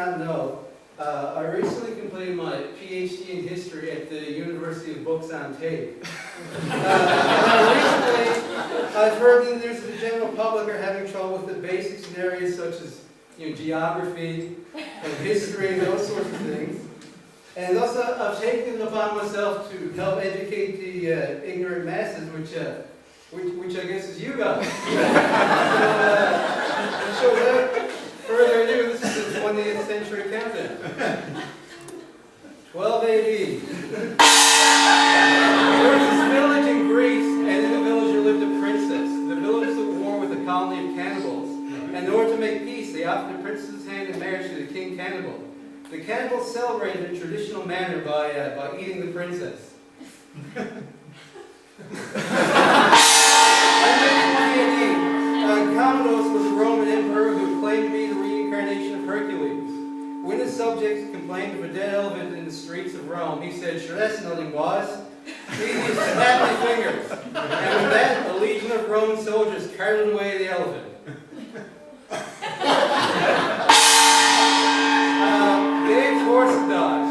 not know, I recently completed my PhD in history at the University of Books on Tape. Recently, I've heard that there's the general public are having trouble with the basics in areas such as geography and history and those sorts of things. And also, I've taken it upon myself to help educate the ignorant masses, which I guess is you guys. So without further ado, this is the 20th century countdown. 12 AD. There was this village in Greece, and in the village there lived a princess. The village was at war with a colony of cannibals. And in order to make peace, they offered the princess's hand in marriage to the king cannibal. The cannibals celebrated in a traditional manner by eating the princess. Commodus was a Roman emperor who claimed to be the reincarnation of Hercules. When his subjects complained of a dead elephant in the streets of Rome, he said, "Sure, that's nothing, boss. He used to snap my fingers." And with that, a legion of Roman soldiers carted away the elephant. Dave's horse had died.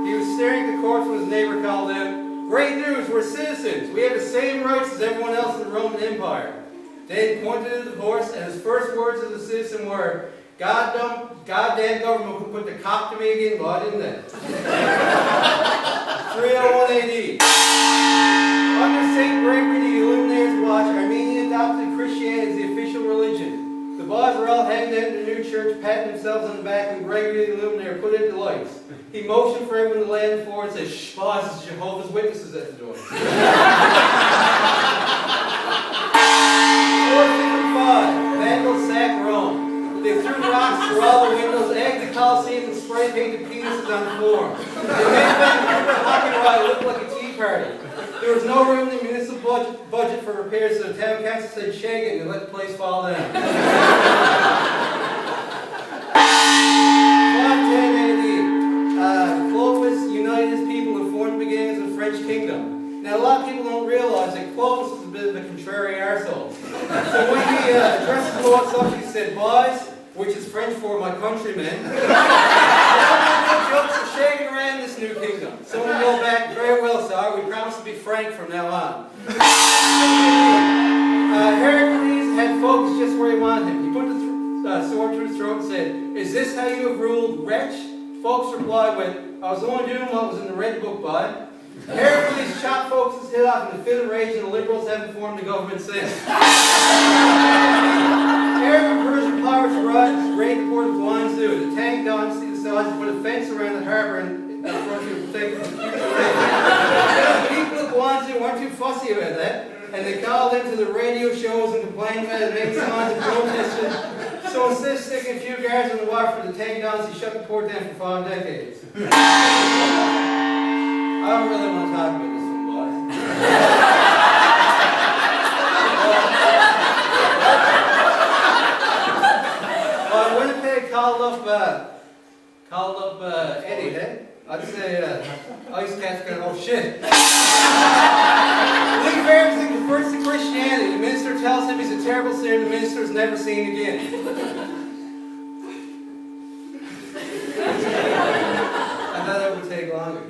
He was staring at the corpse when his neighbor called out, "Great news, we're citizens. We have the same rights as everyone else in the Roman Empire." Dave pointed at the horse, and his first words as a citizen were, "Goddamn government could put the cock to me again, but I didn't they?" 301 AD. Under St. Gregory the Illuminator's watch, Armenia adopted Christianity as the official religion. The boys were all hanging out in the new church, patting themselves on the back when Gregory the Illuminator put out the lights. He motioned for everyone to land forward and said, "Shh, boss, it's Jehovah's Witnesses at the door." 455, Vandals sacked Rome. They threw rocks through all the windows, egged the Colosseum, and spray painted penises on the floor. They made Vancouver hockey ride look like a tea party. There was no room in the municipal budget for repairs, so the town council said, "Shake it," and let the place fall down. 510 AD. Clovis united his people and formed the beginnings of the French kingdom. Now, a lot of people don't realize that Clovis was a bit of a contrary arsehole. So when he addressed the lords up, he said, "Boys," which is French for my countrymen, jokes are shaking around this new kingdom. Someone yelled back, "Very well, sir, we promise to be frank from now on." Hercules had focus just where he wanted him. He put the sword through his throat and said, "Is this how you have ruled, wretch?" Folks replied with, "I was only doing what was in the red book, bud." Hercules chopped folks' head off in a fit of rage, and the liberals haven't formed a government since. Arab and Persian pirates raided the port of Guangzhou. The Tang dynasty decided to put a fence around the harbor and front to protect the future trade. The people of Guangzhou weren't too fussy about that, and they called into the radio shows and complained about it, made signs and protested. So instead of sticking a few guards on the wire for the Tang dynasty, shut the port down for 5 decades. I don't really want to talk about this one, boys. Winnipeg called up Eddie, eh? I'd say Ice Cat's got oh shit. Leave everything refers to Christianity. The minister tells him he's a terrible sinner the minister is never seen again. I thought that would take longer.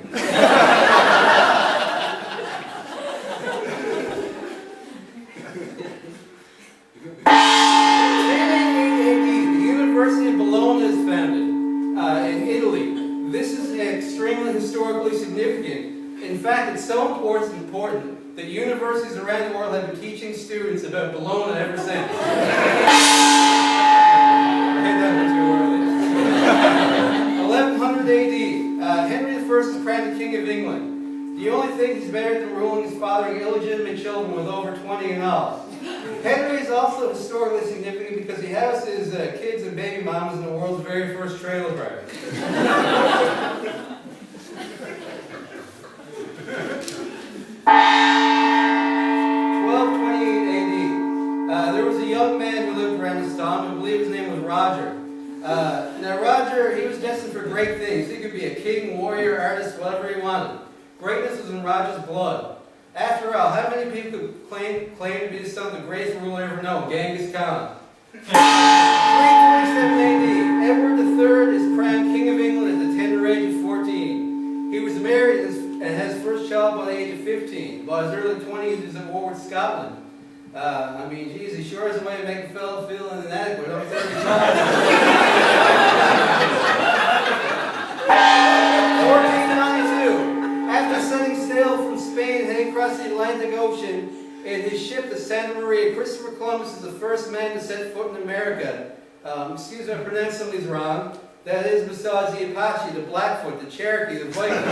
In Italy. This is extremely historically significant. In fact, it's so important that universities around the world have been teaching students about Bologna ever since. I hate that one too early. 1100 AD. Henry I is crowned the King of England. The only thing he's better than ruling is fathering illegitimate children with over 20 in all. Henry is also historically significant because he houses kids and baby mamas in the world's very first trailer park. 1228 AD. There was a young man who lived around this time. I believe his name was Roger. Now Roger, he was destined for great things. He could be a king, warrior, artist, whatever he wanted. Greatness was in Roger's blood. After all, how many people could claim to be the son of the greatest ruler ever known, Genghis Khan? 327 AD. Edward III is crowned and had his first child by the age of 15. By his early 20s, he was at war with Scotland. I mean, geez, he sure has a way of making a fellow feel inadequate almost every time. 1492. After setting sail from Spain, heading across the Atlantic Ocean in his ship, the Santa Maria, Christopher Columbus is the first man to set foot in America. Excuse me if I pronounce some of these wrong. That is, besides the Apache, the Blackfoot, the Cherokee, the Vikings,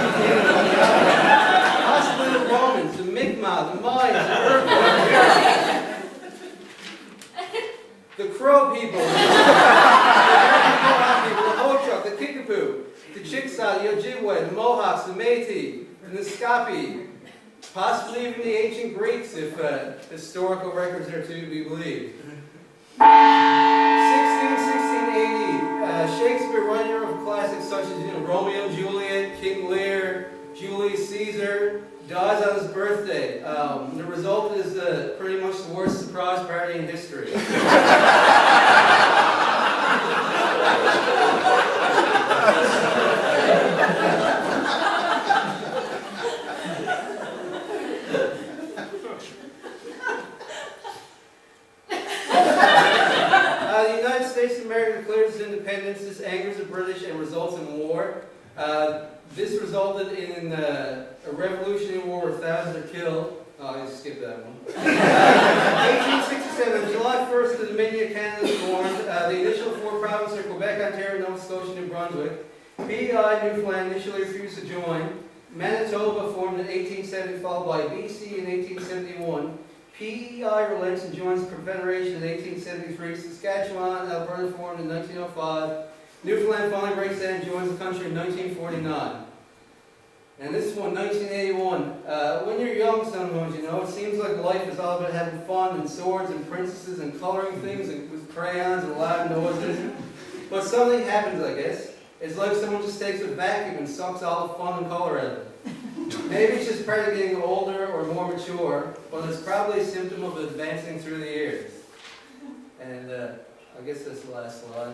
possibly the Romans, the Mi'kmaq, the Mayans, the Iroquois, the Crow people, the Ho-Chunk, the Kickapoo, the Chickasaw, the Ojibwe, the Mohawks, the Métis, and the Scapi, possibly even the ancient Greeks, if historical records are to be believed. 1616 AD, Shakespeare, writer of classics such as Romeo and Juliet, King Lear, Julius Caesar, dies on his birthday. The result is pretty much the worst surprise party in history. The United States of America declares its independence. This angers the British and results in war. This resulted in a revolutionary war where thousands are killed. Oh, I skipped that one. 1867, July 1st, the Dominion of Canada was formed. The initial four provinces are Quebec, Ontario, Nova Scotia, New Brunswick. PEI, Newfoundland, initially refused to join. Manitoba formed in 1870, followed by BC in 1871. PEI relents and joins the Confederation in 1873. Saskatchewan, Alberta formed in 1905. Newfoundland finally breaks down and joins the country in 1949. And this one, 1981. When you're young, sometimes, you know, it seems like life is all about having fun and swords and princesses and coloring things with crayons and loud noises. But something happens, I guess. It's like someone just takes a vacuum and sucks all the fun and color out of it. Maybe it's just part of getting older or more mature, but it's probably a symptom of advancing through the years. And I guess that's the last slide.